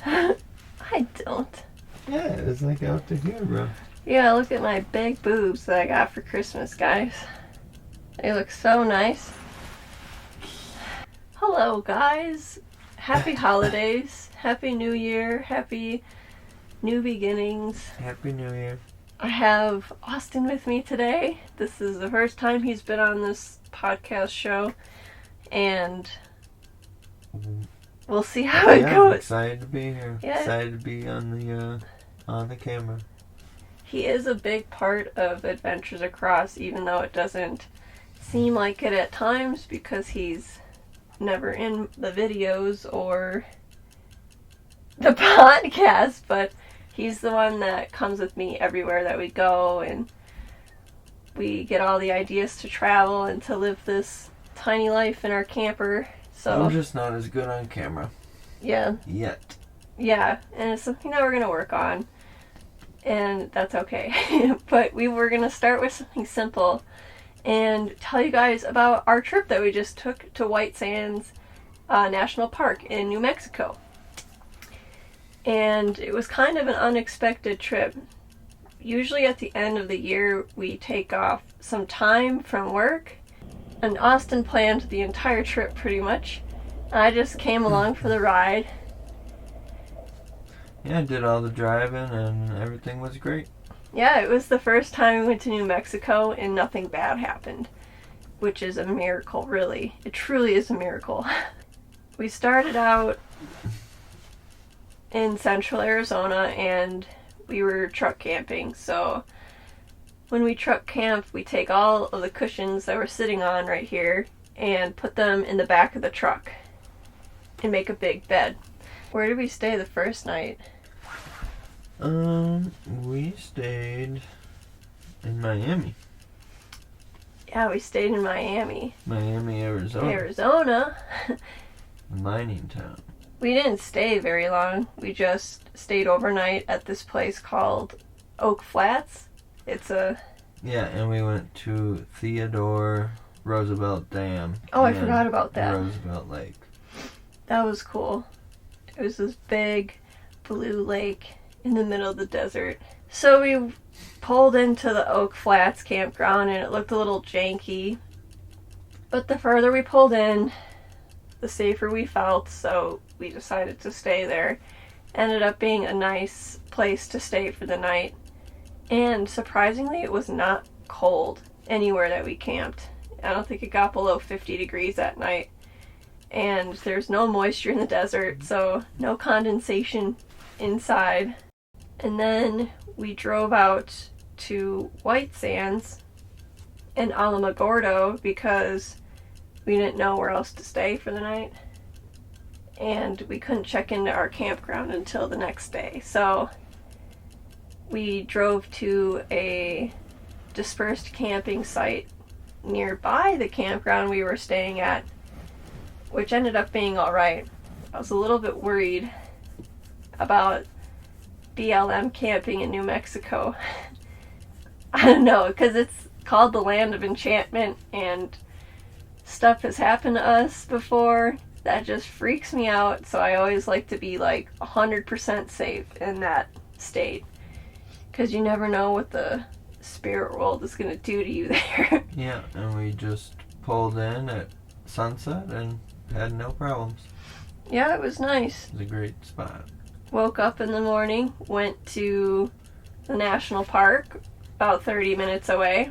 I don't. Yeah, it's like out to here, bro. Yeah, look at my big boobs that I got for Christmas, guys. They look so nice. Hello, guys. Happy holidays. Happy New Year. Happy new beginnings. Happy New Year. I have Austin with me today. This is the first time he's been on this podcast show, and we'll see how it I'm goes. excited to be here. Yeah. Excited to be on the camera. He is a big part of Adventures Across, even though it doesn't seem like it at times because he's never in the videos or the podcast, but he's the one that comes with me everywhere that we go, and we get all the ideas to travel and to live this tiny life in our camper. So I'm just not as good on camera. Yeah. Yet. Yeah, and it's something that we're going to work on, and that's okay. But we were going to start with something simple and tell you guys about our trip that we just took to White Sands National Park in New Mexico. And it was kind of an unexpected trip. Usually at the end of the year, we take off some time from work, and Austin planned the entire trip pretty much. I just came along for the ride. Yeah, I did all the driving and everything was great. Yeah, it was the first time we went to New Mexico and nothing bad happened, which is a miracle, really. It truly is a miracle. We started out in central Arizona and we were truck camping. So when we truck camp, we take all of the cushions that we're sitting on right here and put them in the back of the truck and make a big bed. Where did we stay the first night? We stayed in Miami. Yeah, we stayed in Miami. Miami, Arizona. Arizona? Mining town. We didn't stay very long. We just stayed overnight at this place called Oak Flats. It's a... Yeah, and we went to Theodore Roosevelt Dam. Oh, I forgot about that. Roosevelt Lake. That was cool. It was this big blue lake in the middle of the desert. So we pulled into the Oak Flats campground and it looked a little janky. But the further we pulled in, the safer we felt, so we decided to stay there. Ended up being a nice place to stay for the night. And surprisingly, it was not cold anywhere that we camped. I don't think it got below 50 degrees that night. And there's no moisture in the desert, so no condensation inside. And then we drove out to White Sands and Alamogordo because we didn't know where else to stay for the night. And we couldn't check into our campground until the next day. So we drove to a dispersed camping site nearby the campground we were staying at, which ended up being alright. I was a little bit worried about BLM camping in New Mexico. I don't know, because it's called the Land of Enchantment, and stuff has happened to us before that just freaks me out, so I always like to be like 100% safe in that state, because you never know what the spirit world is going to do to you there. Yeah, and we just pulled in at sunset and had no problems. Yeah, it was nice. It was a great spot. Woke up in the morning, went to the national park, about 30 minutes away,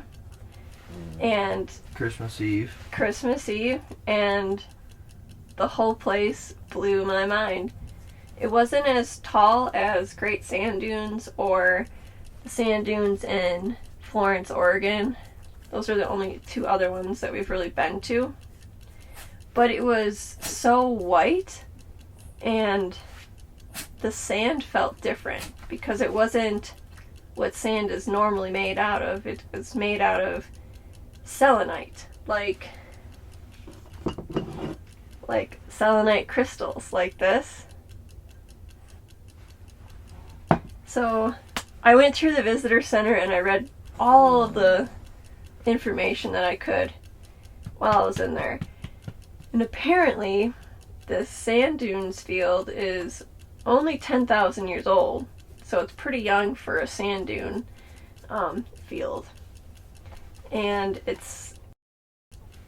and Christmas Eve, and the whole place blew my mind. It wasn't as tall as Great Sand Dunes or the sand dunes in Florence, Oregon. Those are the only two other ones that we've really been to. But it was so white, and the sand felt different because it wasn't what sand is normally made out of. It was made out of selenite, like selenite crystals like this. So I went through the visitor center and I read all of the information that I could while I was in there. And apparently, the sand dunes field is only 10,000 years old, so it's pretty young for a sand dune field. And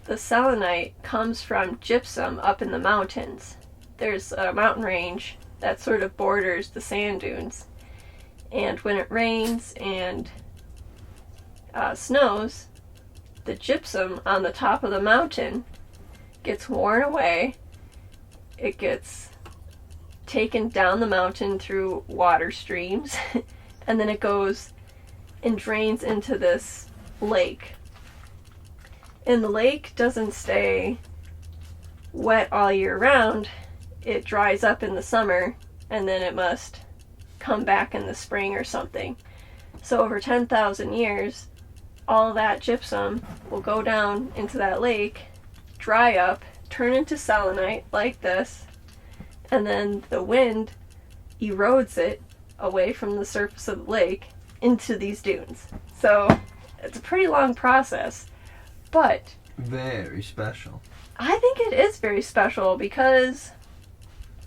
the selenite comes from gypsum up in the mountains. There's a mountain range that sort of borders the sand dunes. And when it rains and snows, the gypsum on the top of the mountain gets worn away. It gets taken down the mountain through water streams, and then it goes and drains into this lake. And the lake doesn't stay wet all year round. It dries up in the summer, and then it must come back in the spring or something. So over 10,000 years, all that gypsum will go down into that lake, dry up, turn into selenite like this, and then the wind erodes it away from the surface of the lake into these dunes. So it's a pretty long process, but very special. I think it is very special because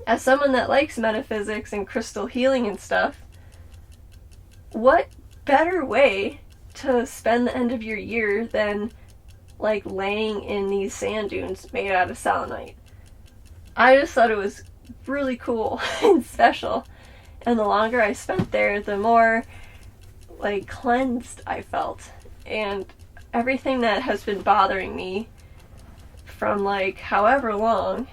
as someone that likes metaphysics and crystal healing and stuff, what better way to spend the end of your year than like laying in these sand dunes made out of selenite? I just thought it was really cool and special. And the longer I spent there, the more like cleansed I felt. And everything that has been bothering me from like however long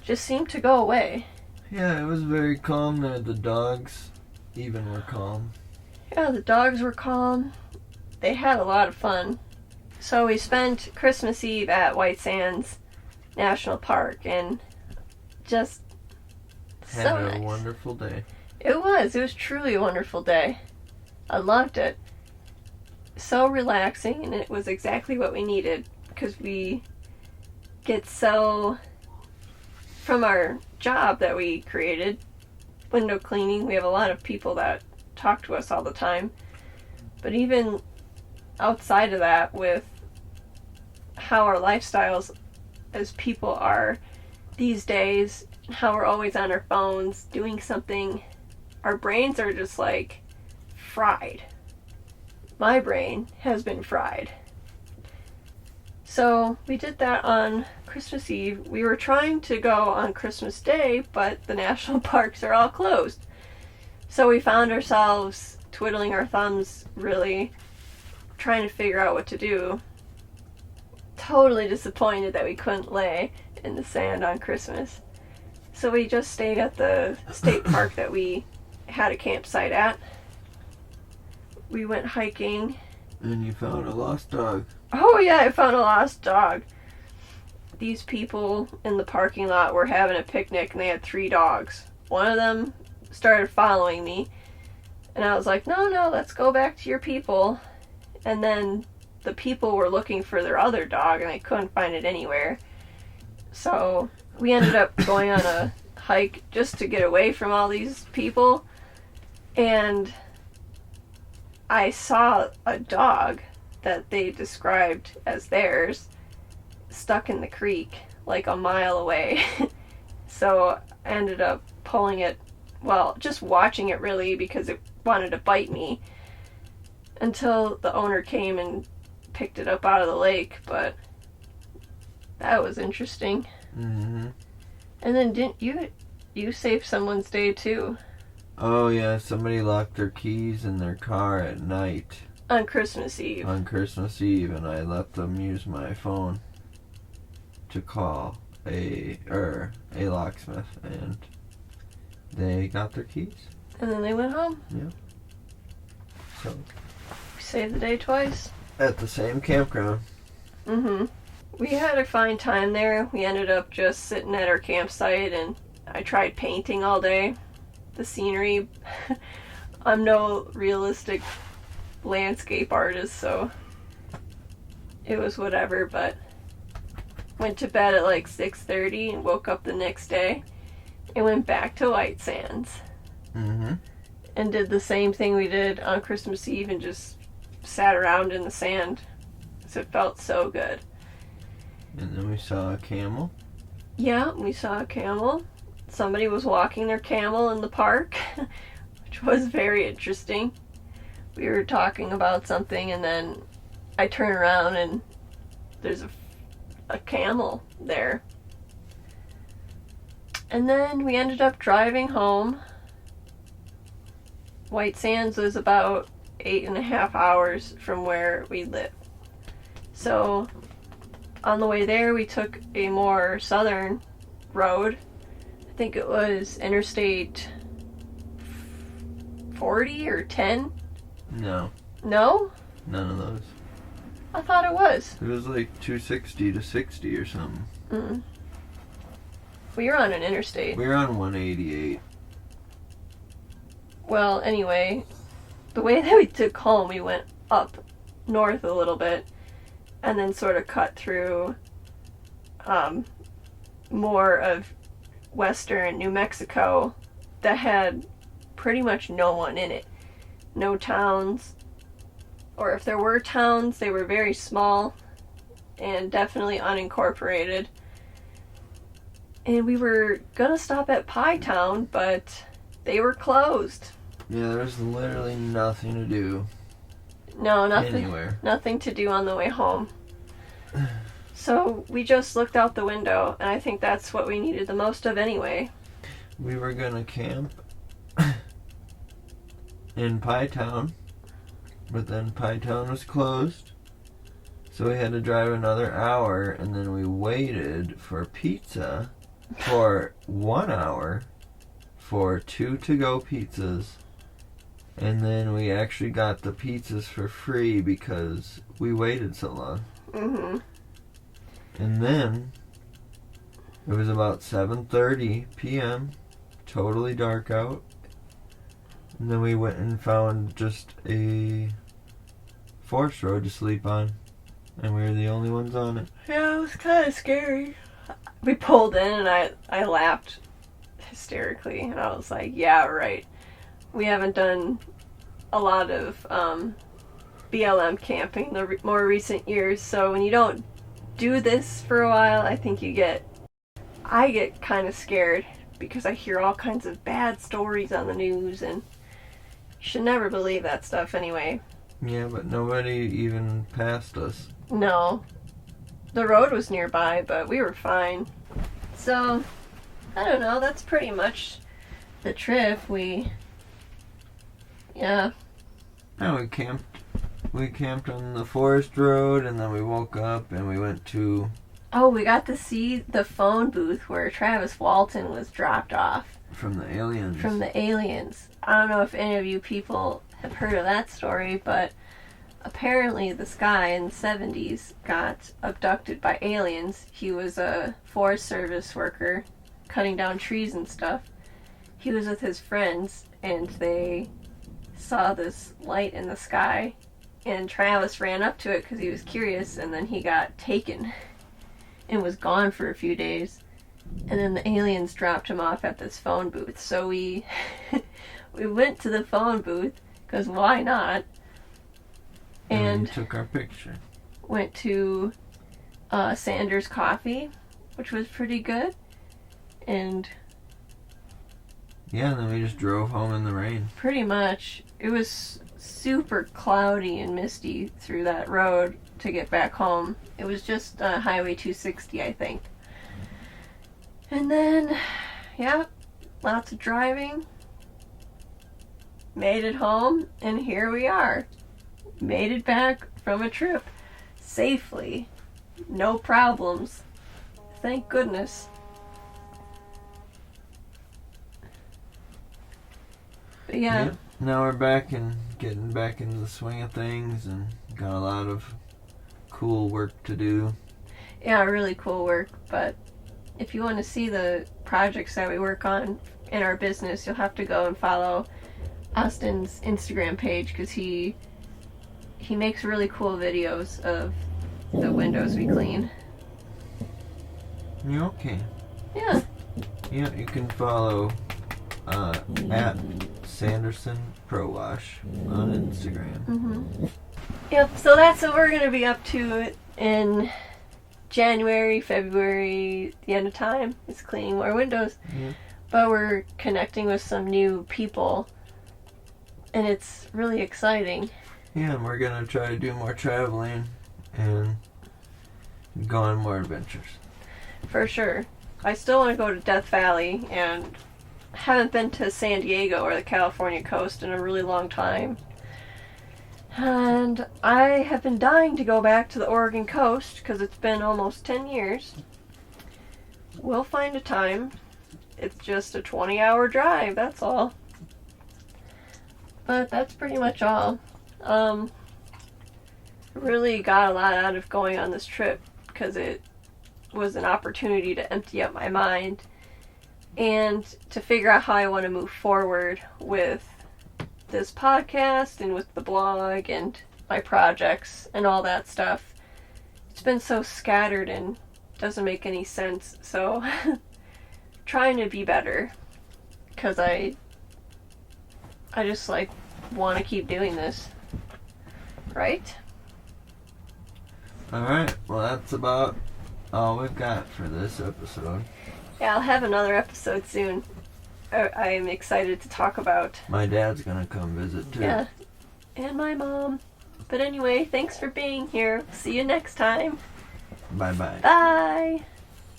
just seemed to go away. Yeah, it was very calm there. The dogs even were calm. Yeah, the dogs were calm. They had a lot of fun. So we spent Christmas Eve at White Sands National Park and just Had so a nice. wonderful day. It was truly a wonderful day. I loved it. So relaxing, and it was exactly what we needed because we get so, from our job that we created, window cleaning, we have a lot of people that talk to us all the time. But even outside of that, with how our lifestyles as people are these days, how we're always on our phones doing something, our brains are just like fried. My brain has been fried. So we did that on Christmas Eve. We were trying to go on Christmas Day, but the national parks are all closed. So we found ourselves twiddling our thumbs, really trying to figure out what to do. Totally disappointed that we couldn't lay in the sand on Christmas. So we just stayed at the state park that we had a campsite at. We went hiking. And you found a lost dog. Oh yeah, I found a lost dog. These people in the parking lot were having a picnic and they had 3 dogs. One of them started following me. And I was like, no, let's go back to your people. And then the people were looking for their other dog and they couldn't find it anywhere. So we ended up going on a hike just to get away from all these people. And I saw a dog that they described as theirs stuck in the creek like a mile away. So I ended up pulling it, well, just watching it really because it wanted to bite me until the owner came and picked it up out of the lake. But that was interesting. Mm-hmm. And then didn't you saved someone's day too? Oh yeah, somebody locked their keys in their car at night On Christmas Eve. on Christmas Eve, and I let them use my phone to call a locksmith, and they got their keys. And then they went home. So We saved the day twice. at the same campground. Mm-hmm. We had a fine time there. We ended up just sitting at our campsite and I tried painting all day. The scenery. I'm no realistic landscape artist, so it was whatever, but went to bed at like 6:30 and woke up the next day and went back to White Sands Mm-hmm. and did the same thing we did on Christmas Eve and just sat around in the sand. So it felt so good. And then we saw a camel. Yeah, we saw a camel. somebody was walking their camel in the park, which was very interesting. We were talking about something, and then I turn around and there's a camel there. And then we ended up driving home. White Sands was about 8.5 hours from where we live. So on the way there, we took a more southern road. I think it was Interstate 40 or 10. No, No? none of those. I thought it was. It was like 260 to 60 or something. Mm. We were on an interstate. We were on 188. Well, anyway, the way that we took home, we went up north a little bit and then sort of cut through more of western New Mexico that had pretty much no one in it. No towns. Or if there were towns, they were very small and definitely unincorporated. And we were gonna stop at Pie Town, but they were closed. Yeah, there's literally nothing to do No, nothing. anywhere. Nothing to do on the way home. So we just looked out the window, and I think that's what we needed the most of anyway. We were gonna camp in Pie Town, but then Pie Town was closed. So we had to drive another hour, and then we waited for pizza for 1 hour for 2 to-go pizzas. And then we actually got the pizzas for free because we waited so long. Mm-hmm. And then it was about 7:30 p.m., totally dark out. And then we went and found just a forest road to sleep on. And we were the only ones on it. Yeah, it was kind of scary. We pulled in, and I laughed hysterically, and I was like, yeah, right. We haven't done a lot of BLM camping the more recent years, so when you don't do this for a while, I think I get kind of scared because I hear all kinds of bad stories on the news, and you should never believe that stuff anyway. Yeah, but nobody even passed us. No. The road was nearby, but we were fine. So, I don't know, that's pretty much the trip. Yeah. No, we camped on the forest road, and then we woke up and we went to... Oh, we got to see the phone booth where Travis Walton was dropped off. From the aliens. From the aliens. I don't know if any of you people have heard of that story, but apparently this guy in the 70s got abducted by aliens. He was a Forest Service worker, cutting down trees and stuff. He was with his friends, and they saw this light in the sky, and Travis ran up to it because he was curious, and then he got taken and was gone for a few days. And then the aliens dropped him off at this phone booth. So we went to the phone booth, because why not? And we took our picture. Went to Sanders Coffee, which was pretty good. And yeah, and then we just drove home in the rain. Pretty much. It was super cloudy and misty through that road to get back home. It was just Highway 260, I think. And then, yeah, lots of driving. Made it home, and here we are. Made it back from a trip safely. No problems. Thank goodness. But yeah. Now we're back and getting back into the swing of things, and got a lot of cool work to do. Yeah, really cool work. But if you want to see the projects that we work on in our business, you'll have to go and follow Austin's Instagram page, because he makes really cool videos of the windows we clean. You okay? Yeah. Yeah, you can follow at Sanderson Pro Wash on Instagram. Mm-hmm. Yep, so that's what we're going to be up to in January, February, the end of time, is cleaning more windows. Yeah. But we're connecting with some new people, and it's really exciting. Yeah, and we're gonna try to do more traveling and go on more adventures. For sure. I still want to go to Death Valley, and haven't been to San Diego or the California coast in a really long time. And I have been dying to go back to the Oregon coast because it's been almost 10 years. We'll find a time. It's just a 20-hour drive, that's all. But that's pretty much all. Really got a lot out of going on this trip because it was an opportunity to empty out my mind and to figure out how I want to move forward with this podcast and with the blog and my projects and all that stuff. It's been so scattered and doesn't make any sense, so trying to be better because I just like want to keep doing this, right? Alright, well that's about all we've got for this episode. Yeah, I'll have another episode soon. I'm excited to talk about. My dad's gonna come visit too. Yeah, and my mom. But anyway, thanks for being here. See you next time. Bye-bye. Bye.